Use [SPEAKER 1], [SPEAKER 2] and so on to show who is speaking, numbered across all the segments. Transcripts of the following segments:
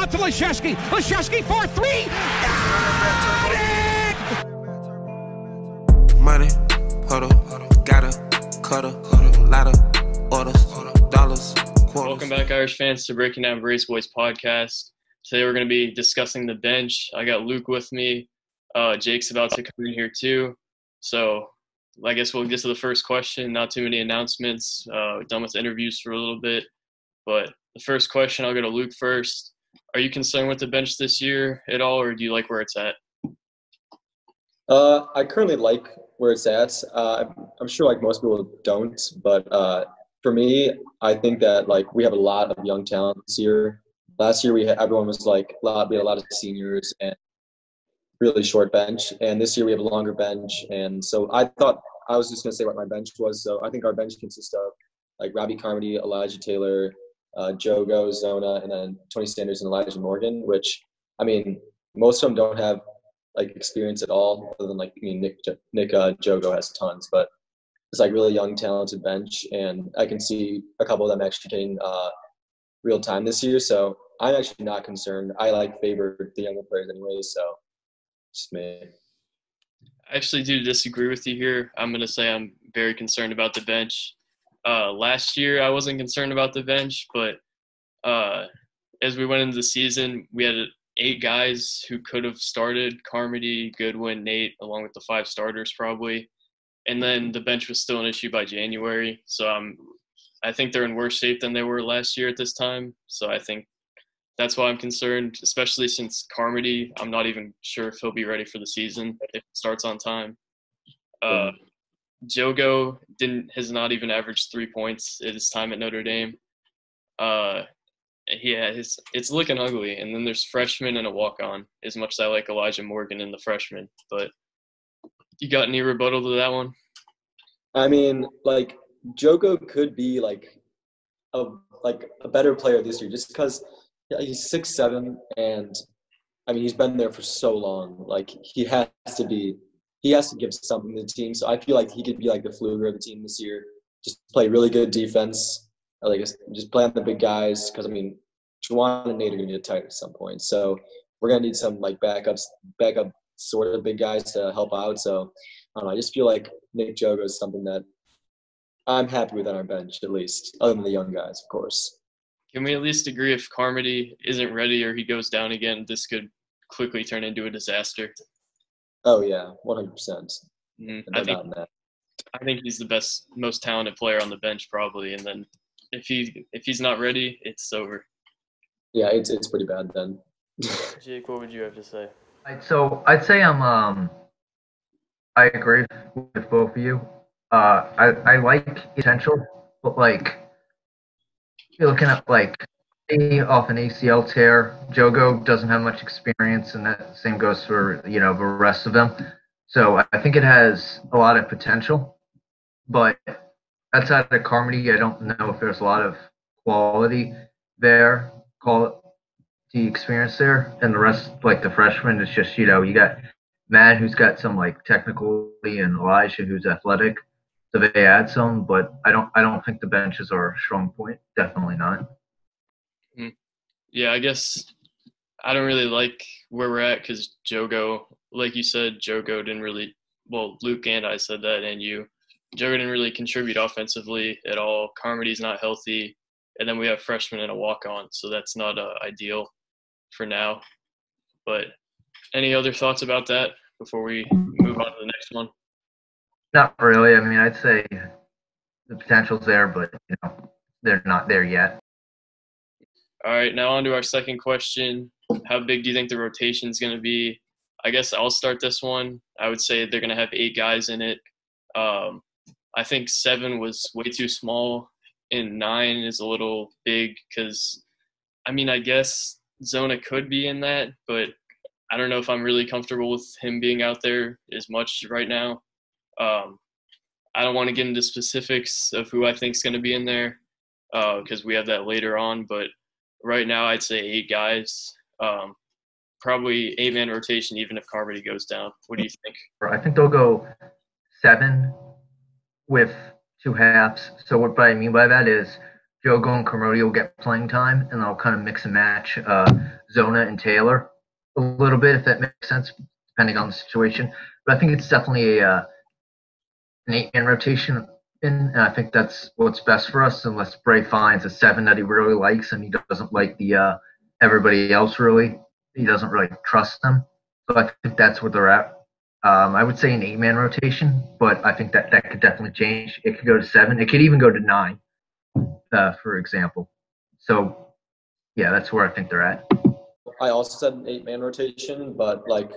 [SPEAKER 1] out to Leszewski. Leszewski for three. Got it!
[SPEAKER 2] Money, huddle, gotta, cuddle, lot of orders, dollars, quarters.
[SPEAKER 3] Welcome back, Irish fans, to Breaking Down Brace Boys podcast. Today we're going to be discussing the bench. I got Luke with me. Jake's about to come in here too. So I guess we'll get to the first question. Not too many announcements. Done with interviews for a little bit. But the first question, I'll go to Luke first. Are you concerned with the bench this year at all, or do you like where it's at?
[SPEAKER 4] I currently like where it's at. I'm sure like most people don't, but for me, I think that like we have a lot of young talent this year. Last year everyone was like we had a lot of seniors and really short bench, and this year we have a longer bench. And so I thought I was just gonna say what my bench was. So I think our bench consists of like Robbie Carmody, Elijah Taylor, Jogo, Zona, and then Tony Sanders and Elijah Morgan. Which I mean, most of them don't have like experience at all, other than like Nick Jogo has tons, but it's like really young, talented bench, and I can see a couple of them actually getting real time this year. So I'm actually not concerned. I like favor the younger players anyway, so just me.
[SPEAKER 3] I actually do disagree with you here. I'm going to say I'm very concerned about the bench. Last year I wasn't concerned about the bench, but as we went into the season, we had 8 guys who could have started: Carmody, Goodwin, Nate, along with the 5 starters probably. And then the bench was still an issue by January. So I think they're in worse shape than they were last year at this time. So I think that's why I'm concerned, especially since Carmody, I'm not even sure if he'll be ready for the season if it starts on time. Jogo has not even averaged 3 points at his time at Notre Dame. It's looking ugly. And then there's freshmen and a walk-on, as much as I like Elijah Morgan and the freshman. But you got any rebuttal to that one?
[SPEAKER 4] I mean, like Jogo could be like a better player this year, just because he's 6'7", and I mean he's been there for so long. Like he has to give something to the team. So I feel like he could be like the Fluger of the team this year. Just play really good defense. Like just play on the big guys, because I mean Juwan and Nate are gonna get tight at some point. So we're gonna need some like backup sort of big guys to help out. So I don't know. I just feel like Nick Jogo is something that I'm happy with on our bench, at least, other than the young guys, of course.
[SPEAKER 3] Can we at least agree if Carmody isn't ready or he goes down again, this could quickly turn into a disaster?
[SPEAKER 4] Oh yeah, 100%.
[SPEAKER 3] Mm-hmm. I think he's the best, most talented player on the bench probably, and then if he's not ready, it's over.
[SPEAKER 4] Yeah, it's pretty bad then.
[SPEAKER 3] Jake, what would you have to say?
[SPEAKER 5] So I'd say I agree with both of you. I like potential, but like you're looking at like off an ACL tear, Jogo doesn't have much experience, and that same goes for the rest of them. So I think it has a lot of potential, but outside of Carmody, I don't know if there's a lot of quality there, the experience there, and the rest, like the freshmen, it's just you got Matt, who's got some like technically, and Elijah, who's athletic. So they add some, but I don't think the benches are a strong point. Definitely not.
[SPEAKER 3] Yeah, I guess I don't really like where we're at because Jogo, like you said, Jogo didn't really. Well, Luke and I said that, and you. Jogo didn't really contribute offensively at all. Carmody's not healthy, and then we have freshmen and a walk-on, so that's not ideal for now. But any other thoughts about that before we move on to the next one?
[SPEAKER 5] Not really. I mean, I'd say the potential's there, but they're not there yet.
[SPEAKER 3] All right, now on to our second question. How big do you think the rotation is going to be? I guess I'll start this one. I would say they're going to have 8 guys in it. I think 7 was way too small, and 9 is a little big because, I mean, I guess Zona could be in that, but I don't know if I'm really comfortable with him being out there as much right now. I don't want to get into specifics of who I think is going to be in there because we have that later on, but right now I'd say 8 guys. Probably 8-man rotation even if Carmody goes down. What do you think?
[SPEAKER 5] I think they'll go 7 with 2 halves. So what I mean by that is Jogo and Carmody will get playing time, and they'll kind of mix and match Zona and Taylor a little bit, if that makes sense, depending on the situation. But I think it's definitely an 8-man rotation, and I think that's what's best for us, unless Bray finds a 7 that he really likes and he doesn't like the everybody else really. He doesn't really trust them. So I think that's where they're at. I would say an 8-man rotation, but I think that could definitely change. It could go to 7. It could even go to 9, for example. So, yeah, that's where I think they're at.
[SPEAKER 4] I also said an 8-man rotation, but like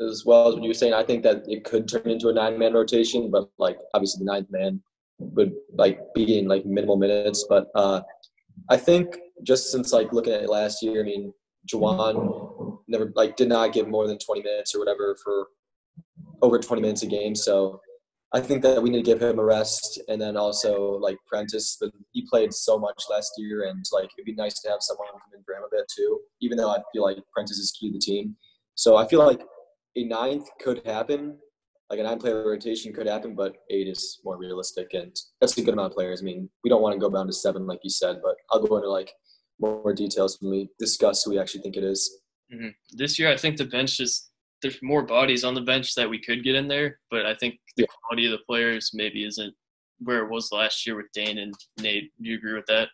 [SPEAKER 4] as well as what you were saying, I think that it could turn into a 9-man rotation, but like obviously the 9th man would like be in like minimal minutes. But I think just since like looking at it last year, I mean, Juwan never like did not give more than 20 minutes or whatever for over 20 minutes a game. So I think that we need to give him a rest, and then also like Prentice, but he played so much last year, and like it'd be nice to have someone come in for him a bit too. Even though I feel like Prentice is key to the team, so I feel like a 9th could happen, like a 9-player rotation could happen, but 8 is more realistic, and that's a good amount of players. I mean, we don't want to go down to 7 like you said, but I'll go into like more details when we discuss who we actually think it is.
[SPEAKER 3] Mm-hmm. This year, I think the bench just there's more bodies on the bench that we could get in there, but I think the quality of the players maybe isn't where it was last year with Dane and Nate. Do you agree with that?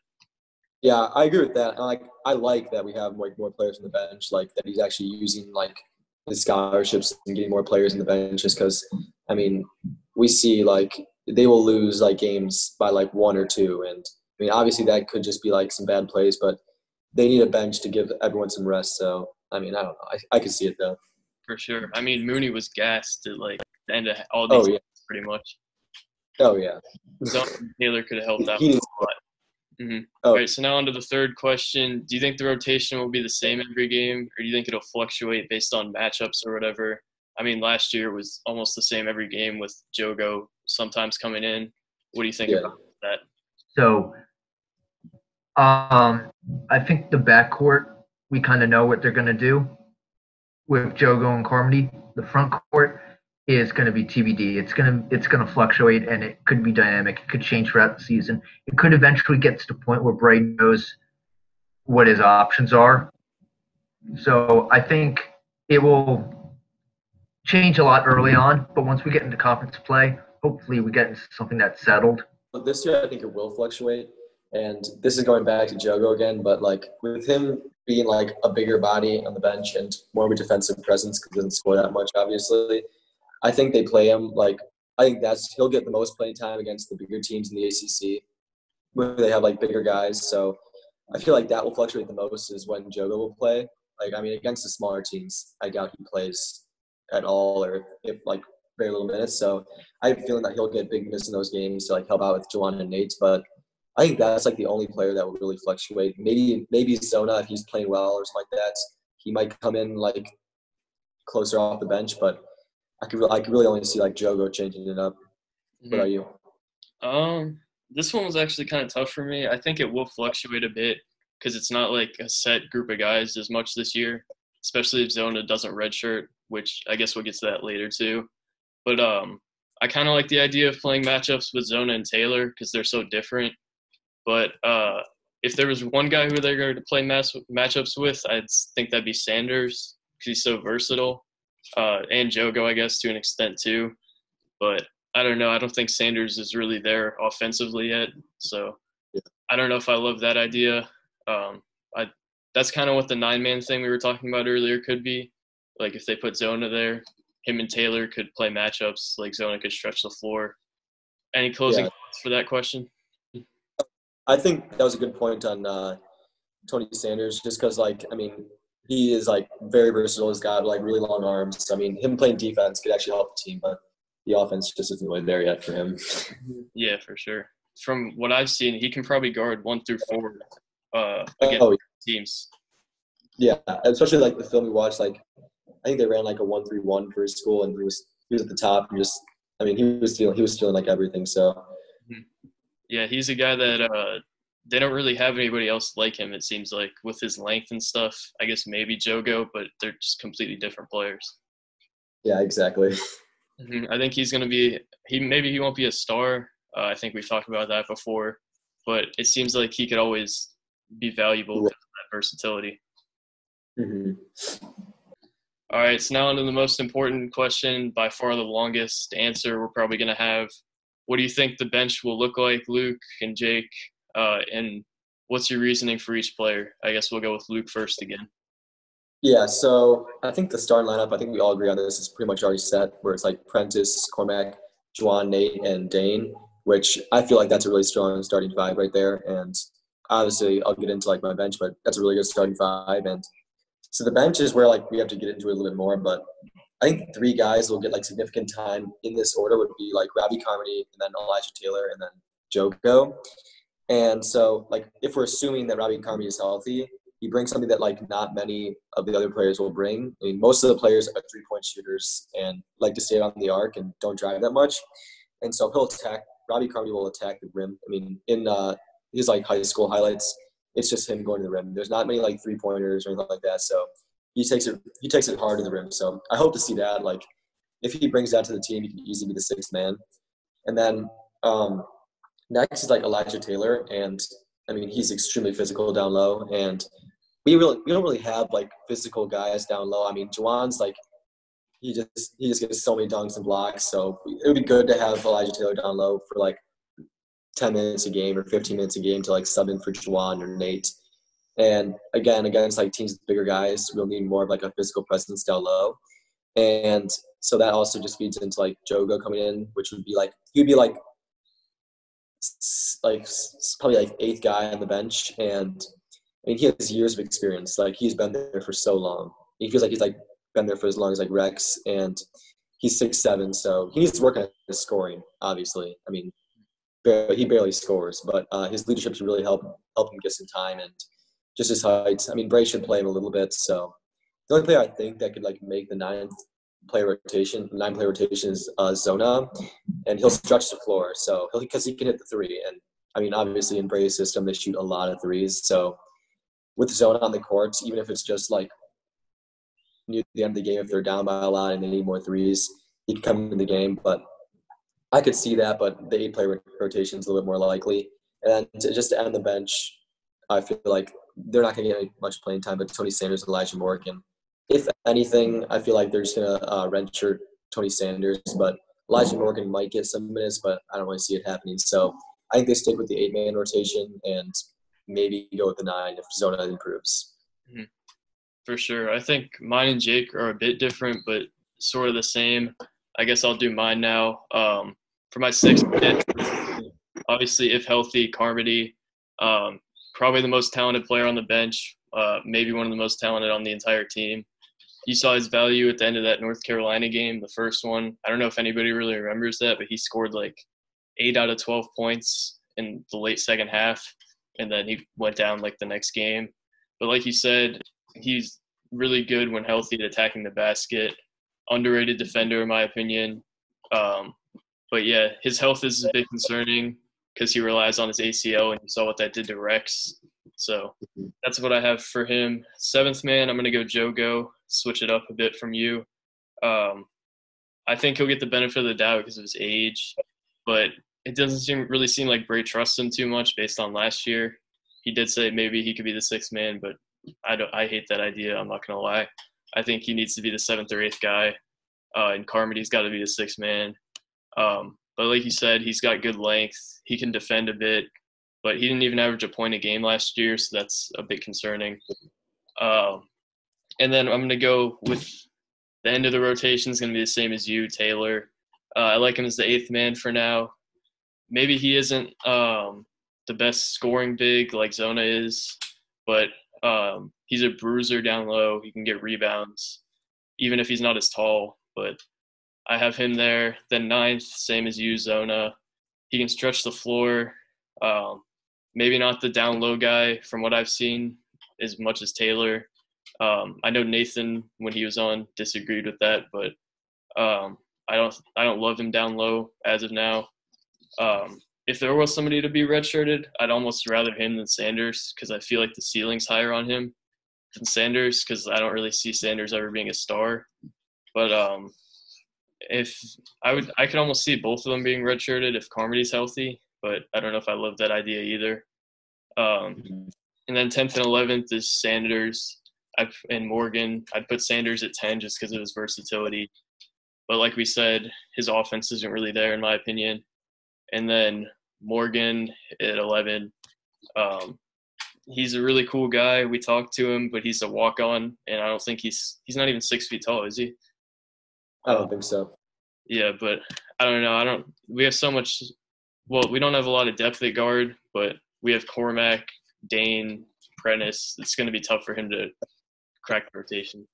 [SPEAKER 4] Yeah, I agree with that. I like that we have like more players on the bench, like that he's actually using like his scholarships and getting more players on the bench, just because I mean we see like they will lose like games by like 1 or 2, and I mean obviously that could just be like some bad plays, but they need a bench to give everyone some rest. So I mean I don't know, I can see it though.
[SPEAKER 3] For sure. I mean, Mooney was gassed at like the end of all these games, pretty much.
[SPEAKER 4] Oh yeah.
[SPEAKER 3] Taylor could have helped out
[SPEAKER 4] He
[SPEAKER 3] a
[SPEAKER 4] needs
[SPEAKER 3] lot. Mm-hmm.
[SPEAKER 4] Oh.
[SPEAKER 3] All right, so now on to the third question. Do you think the rotation will be the same every game, or do you think it'll fluctuate based on matchups or whatever? I mean, last year was almost the same every game with Jogo sometimes coming in. What do you think about that?
[SPEAKER 5] So, I think the backcourt, we kind of know what they're going to do with Jogo and Carmody. The front court is going to be TBD. It's going to fluctuate, and it could be dynamic. It could change throughout the season. It could eventually get to the point where Bray knows what his options are. So I think it will change a lot early on, but once we get into conference play, hopefully we get into something that's settled.
[SPEAKER 4] This year, I think it will fluctuate, and this is going back to Jogo again, but like with him being like a bigger body on the bench and more of a defensive presence because he doesn't score that much, obviously, I think they play him like I think he'll get the most playing time against the bigger teams in the ACC where they have like bigger guys. So I feel like that will fluctuate the most is when Jogo will play. Like I mean, against the smaller teams, I doubt he plays at all or if like very little minutes. So I have a feeling that he'll get big minutes in those games to like help out with Juwan and Nate. But I think that's like the only player that will really fluctuate. Maybe Zona if he's playing well or something like that. He might come in like closer off the bench, but I could really only see like Jogo changing it up. Mm-hmm. What about you?
[SPEAKER 3] This one was actually kind of tough for me. I think it will fluctuate a bit because it's not like a set group of guys as much this year, especially if Zona doesn't redshirt, which I guess we'll get to that later too. But I kind of like the idea of playing matchups with Zona and Taylor because they're so different. But if there was one guy who they're going to play matchups with, I'd think that'd be Sanders because he's so versatile. And Jogo, I guess, to an extent too. But I don't know. I don't think Sanders is really there offensively yet. So I don't know if I love that idea. That's kind of what the 9-man thing we were talking about earlier could be. Like if they put Zona there, him and Taylor could play matchups. Like Zona could stretch the floor. Any closing thoughts for that question?
[SPEAKER 4] I think that was a good point on Tony Sanders, just because, like, I mean, he is, like, very versatile. He's got, like, really long arms. I mean, him playing defense could actually help the team, but the offense just isn't really there yet for him.
[SPEAKER 3] Yeah, for sure. From what I've seen, he can probably guard 1 through 4 against teams.
[SPEAKER 4] Yeah, especially, like, the film we watched, like, I think they ran, like, a 1-3-1 for his school, and he was at the top and just – I mean, he was stealing, like, everything, so –
[SPEAKER 3] Yeah, he's a guy that they don't really have anybody else like him, it seems like, with his length and stuff. I guess maybe Jogo, but they're just completely different players.
[SPEAKER 4] Yeah, exactly.
[SPEAKER 3] I think he's going to be – maybe he won't be a star. I think we've talked about that before. but it seems like he could always be valuable because of that versatility.
[SPEAKER 4] Mm-hmm.
[SPEAKER 3] All right, so now on to the most important question, by far the longest answer we're probably going to have. What do you think the bench will look like, Luke and Jake? And what's your reasoning for each player? I guess we'll go with Luke first again.
[SPEAKER 4] Yeah, so I think the starting lineup, I think we all agree on this, is pretty much already set, where it's like Prentice, Cormac, Juwan, Nate, and Dane, which I feel like that's a really strong starting five right there. And obviously I'll get into like my bench, but that's a really good starting five. And so the bench is where like we have to get into it a little bit more, but I think three guys will get like significant time in this order would be like Robbie Carmody and then Elijah Taylor and then Joko. And so like if we're assuming that Robbie Carmody is healthy, he brings something that like not many of the other players will bring. I mean, most of the players are 3-point shooters and like to stay on the arc and don't drive that much. And so he'll attack. Robbie Carmody will attack the rim. I mean, in his like high school highlights, it's just him going to the rim. There's not many like 3-pointers or anything like that. So he takes it hard to the rim. So I hope to see that. Like if he brings that to the team, he can easily be the sixth man. And then next is like Elijah Taylor, and I mean he's extremely physical down low, and we don't really have like physical guys down low. I mean Juwan's like he just gets so many dunks and blocks. So it would be good to have Elijah Taylor down low for like 10 minutes a game or 15 minutes a game to like sub in for Juwan or Nate. And again, against like teams with bigger guys, we'll need more of like a physical presence down low. And so that also just feeds into like Jogo coming in, which would be like he'd be like probably like eighth guy on the bench. And I mean he has years of experience. Like he's been there for so long. He feels like he's like been there for as long as like Rex, and he's 6'7", so he needs to work on his scoring. Obviously, I mean he barely scores, but his leadership should really help him get some time and just his height. I mean Bray should play him a little bit. So the only player I think that could like make the nine-player rotation is Zona, and he'll stretch the floor. So because he can hit the three, and I mean obviously in Bray's system they shoot a lot of threes. So with Zona on the court, even if it's just like near the end of the game, if they're down by a lot and they need more threes, he can come in the game. But I could see that, but the 8-player rotation is a little bit more likely. And then just to end the bench, I feel like they're not going to get much playing time, but Tony Sanders and Elijah Morgan. If anything, I feel like they're just going to redshirt Tony Sanders, but Elijah Morgan might get some minutes, but I don't really see it happening. So I think they stick with the 8-man rotation and maybe go with the 9 if Zona improves.
[SPEAKER 3] Mm-hmm. For sure. I think mine and Jake are a bit different, but sort of the same. I guess I'll do mine now. For my sixth man, obviously, if healthy, Carmody, probably the most talented player on the bench, maybe one of the most talented on the entire team. You saw his value at the end of that North Carolina game, the first one. I don't know if anybody really remembers that, but he scored like 8 out of 12 points in the late second half, and then he went down like the next game. But like you said, he's really good when healthy at attacking the basket. Underrated defender, in my opinion. But yeah, his health is a bit concerning because he relies on his ACL, and you saw what that did to Rex. So that's what I have for him. Seventh man, I'm going to go Jogo, switch it up a bit from you. I think he'll get the benefit of the doubt because of his age, but it doesn't really seem like Bray trusts him too much based on last year. He did say maybe he could be the sixth man, but I hate that idea. I'm not going to lie. I think he needs to be the seventh or eighth guy, and Carmody's got to be the sixth man. But like you said, he's got good length. He can defend a bit, but he didn't even average a point a game last year, so that's a bit concerning. And then I'm going to go with the end of the rotation is going to be the same as you, Taylor. I like him as the eighth man for now. Maybe he isn't the best scoring big like Zona is, but he's a bruiser down low. He can get rebounds, even if he's not as tall. But I have him there. Then ninth, same as you, Zona. He can stretch the floor. Maybe not the down low guy from what I've seen as much as Taylor. I know Nathan, when he was on, disagreed with that, but I don't love him down low as of now. If there was somebody to be redshirted, I'd almost rather him than Sanders because I feel like the ceiling's higher on him than Sanders because I don't really see Sanders ever being a star. But I could almost see both of them being redshirted if Carmody's healthy. but I don't know if I love that idea either. And then 10th and 11th is Sanders and Morgan. I'd put Sanders at 10 just because of his versatility. But like we said, his offense isn't really there in my opinion. And then Morgan at 11. He's a really cool guy. We talked to him, but he's a walk-on, and I don't think he's not even 6 feet tall, is he?
[SPEAKER 4] I don't think so.
[SPEAKER 3] Yeah, but I don't know. We have so much. Well, we don't have a lot of depth at guard, but we have Cormac, Dane, Prentice. It's going to be tough for him to crack the rotation.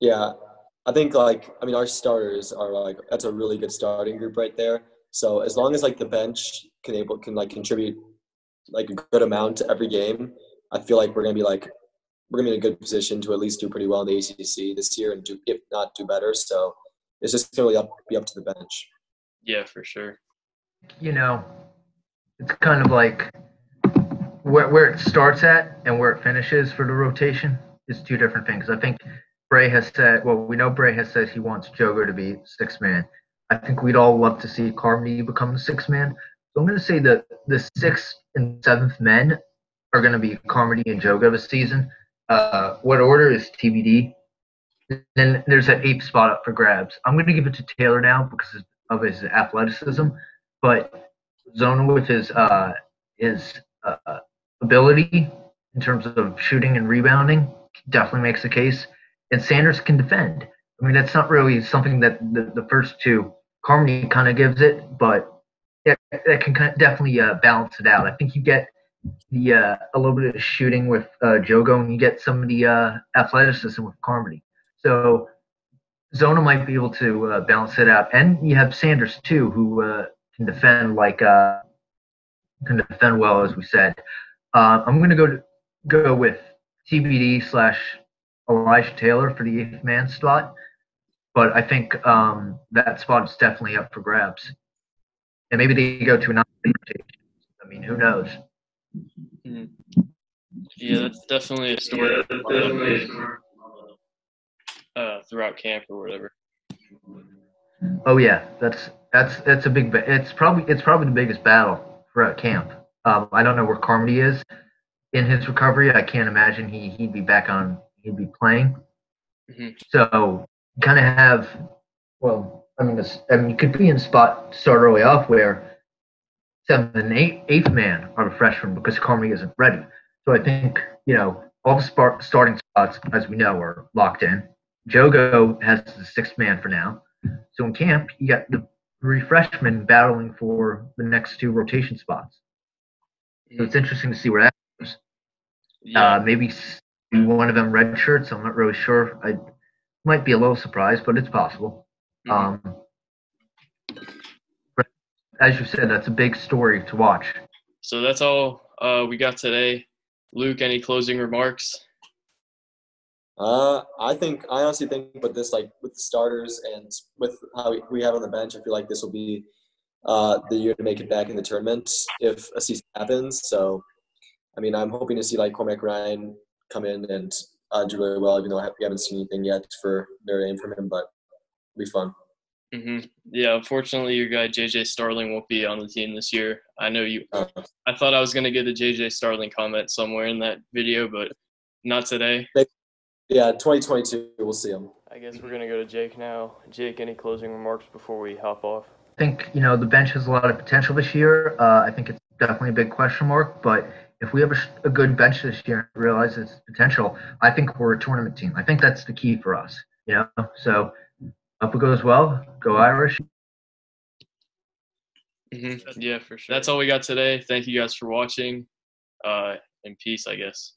[SPEAKER 4] Yeah, I think our starters are that's a really good starting group right there. So as long as the bench can contribute a good amount to every game, I feel like we're gonna be in a good position to at least do pretty well in the ACC this year, and if not do better. So it's just gonna be up to the bench.
[SPEAKER 3] Yeah, for sure.
[SPEAKER 5] It's kind of like where it starts at and where it finishes for the rotation is two different things. I think Bray has said, we know Bray has said he wants Jogo to be 6-man. I think we'd all love to see Carmody become the 6-man. So I'm going to say that the 6th and 7th men are going to be Carmody and Jogo this season. What order is TBD? Then there's that 8th spot up for grabs. I'm going to give it to Taylor now because of his athleticism, but Zona with his ability in terms of shooting and rebounding definitely makes the case. And Sanders can defend. I mean, that's not really something that the first two, Carmody kind of gives it, but that can definitely balance it out. I think you get a little bit of shooting with Jogo, and you get some of the athleticism with Carmody. So Zona might be able to balance it out. And you have Sanders, too, who can defend well, as we said. I'm going to go with TBD / Elijah Taylor for the 8th man spot, but I think that spot is definitely up for grabs. And maybe they go to a non-rotation. I mean, who knows?
[SPEAKER 3] Mm-hmm. Yeah, that's definitely a story. Throughout camp or whatever.
[SPEAKER 5] Oh yeah, that's a big. It's probably the biggest battle throughout camp. I don't know where Carmody is in his recovery. I can't imagine he'd be back on. He'd be playing. Mm-hmm. So kind of have. Well, you could be in a spot to start early off where 7th and 8th man are the freshmen because Carmody isn't ready. So I think all the starting spots, as we know, are locked in. Jogo has the 6th man for now. So in camp, you got the 3 freshmen battling for the next 2 rotation spots. So it's interesting to see where that goes. Yeah. Maybe one of them red shirts. I'm not really sure. I might be a little surprised, but it's possible. Mm-hmm. As you said, that's a big story to watch.
[SPEAKER 3] So that's all we got today. Luke, any closing remarks?
[SPEAKER 4] I honestly think with this, with the starters and with how we have on the bench, I feel like this will be the year to make it back in the tournament if a season happens. So, I'm hoping to see Cormac Ryan come in and do really well, even though we haven't seen anything yet for Notre Dame from him, but it'll be fun.
[SPEAKER 3] Mm-hmm. Yeah, unfortunately, your guy JJ Starling won't be on the team this year. I know you. I thought I was going to get a JJ Starling comment somewhere in that video, but not today.
[SPEAKER 4] Yeah, 2022, we'll see him.
[SPEAKER 3] I guess we're going to go to Jake now. Jake, any closing remarks before we hop off?
[SPEAKER 5] I think, the bench has a lot of potential this year. I think it's definitely a big question mark, but if we have a good bench this year and realize its potential, I think we're a tournament team. I think that's the key for us, So hope it goes well. Go Irish.
[SPEAKER 3] Mm-hmm. Yeah, for sure. That's all we got today. Thank you guys for watching, and peace, I guess.